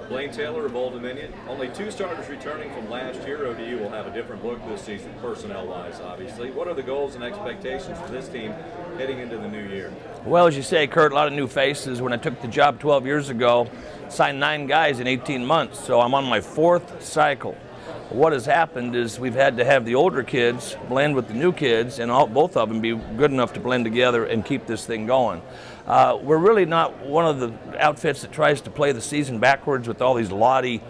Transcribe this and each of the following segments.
Blaine Taylor of Old Dominion. Only 2 starters returning from last year. ODU will have a different look this season, personnel-wise, obviously. What are the goals and expectations for this team heading into the new year? Well, as you say, Kurt, a lot of new faces. When I took the job 12 years ago, signed 9 guys in 18 months, so I'm on my 4th cycle. What has happened is we've had to have the older kids blend with the new kids, and both of them be good enough to blend together and keep this thing going. We're really not one of the outfits that tries to play the season backwards with all these laudy,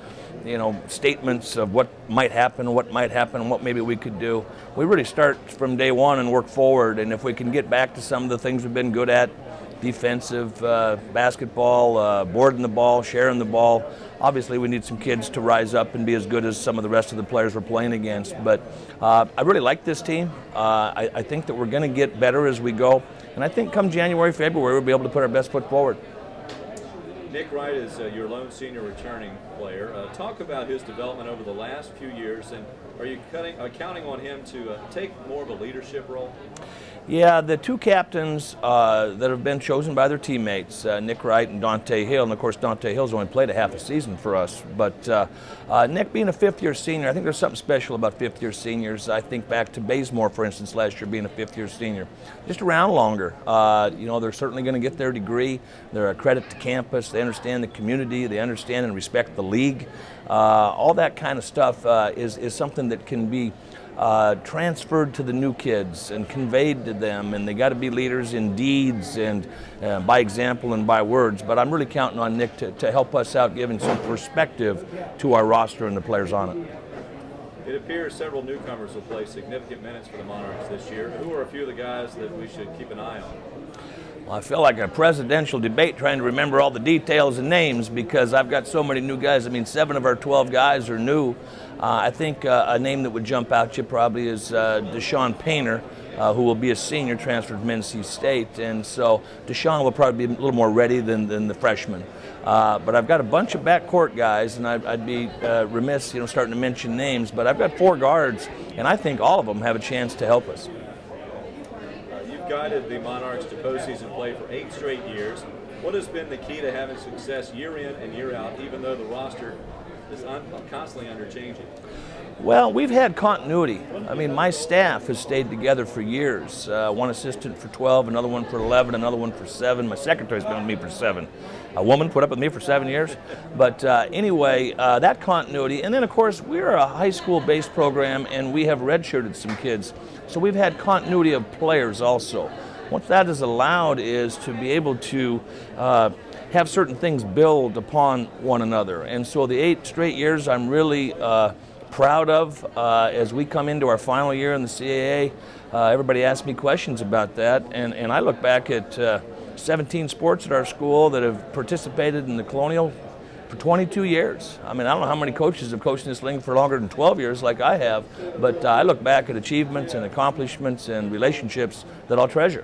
statements of what might happen, and what maybe we could do. We really start from day one and work forward, and if we can get back to some of the things we've been good at, defensive, basketball, boarding the ball, sharing the ball. Obviously, we need some kids to rise up and be as good as some of the rest of the players we're playing against. But I really like this team. I think that we're going to get better as we go. And I think come January, February, we'll be able to put our best foot forward. Nick Wright is your lone senior returning player. Talk about his development over the last few years, and are you counting on him to take more of a leadership role? Yeah, the 2 captains that have been chosen by their teammates, Nick Wright and Dante Hill, and of course Dante Hill's only played a half a season for us, but Nick being a 5th-year senior, I think there's something special about 5th-year seniors. I think back to Bazemore, for instance, last year being a 5th-year senior. Just around longer. They're certainly going to get their degree. They're a credit to campus. They understand the community. They understand and respect the league. All that kind of stuff is something that can be transferred to the new kids and conveyed to them, and they got to be leaders in deeds and by example and by words. But I'm really counting on Nick to help us out, giving some perspective to our roster and the players on it. It appears several newcomers will play significant minutes for the Monarchs this year. Who are a few of the guys that we should keep an eye on? Well, I feel like a presidential debate trying to remember all the details and names because I've got so many new guys. I mean, 7 of our 12 guys are new. I think a name that would jump out to you probably is Deshaun Painter, who will be a senior transferred from NC State. And so Deshaun will probably be a little more ready than the freshman. But I've got a bunch of backcourt guys, and I'd be remiss, starting to mention names. But I've got 4 guards, and I think all of them have a chance to help us. You've guided the Monarchs to postseason play for 8 straight years. What has been the key to having success year in and year out, even though the roster is constantly under changing? Well, we've had continuity. I mean, my staff has stayed together for years. One assistant for 12, another one for 11, another one for 7. My secretary's been with me for 7. A woman put up with me for 7 years. But anyway, that continuity. And then, of course, we're a high school-based program, and we have redshirted some kids. So we've had continuity of players also. What that has allowed is to be able to have certain things build upon one another. And so the 8 straight years I'm really proud of as we come into our final year in the CAA. Everybody asks me questions about that, and I look back at 17 sports at our school that have participated in the Colonial for 22 years. I mean, I don't know how many coaches have coached in this league for longer than 12 years like I have, but I look back at achievements and accomplishments and relationships that I'll treasure.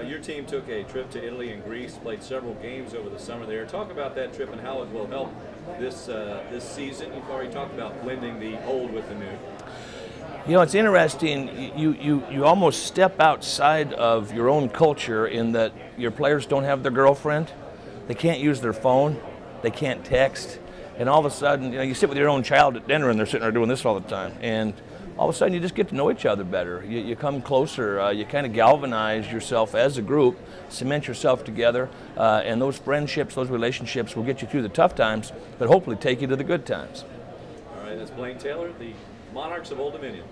Your team took a trip to Italy and Greece, played several games over the summer there. Talk about that trip and how it will help this season. You've already talked about blending the old with the new. It's interesting. You almost step outside of your own culture in that your players don't have their girlfriend. They can't use their phone. They can't text. And all of a sudden, you sit with your own child at dinner and they're sitting there doing this all the time. And all of a sudden you just get to know each other better. You come closer, you kind of galvanize yourself as a group, cement yourself together, and those friendships, those relationships will get you through the tough times, but hopefully take you to the good times. All right, that's Blaine Taylor, the Monarchs of Old Dominion.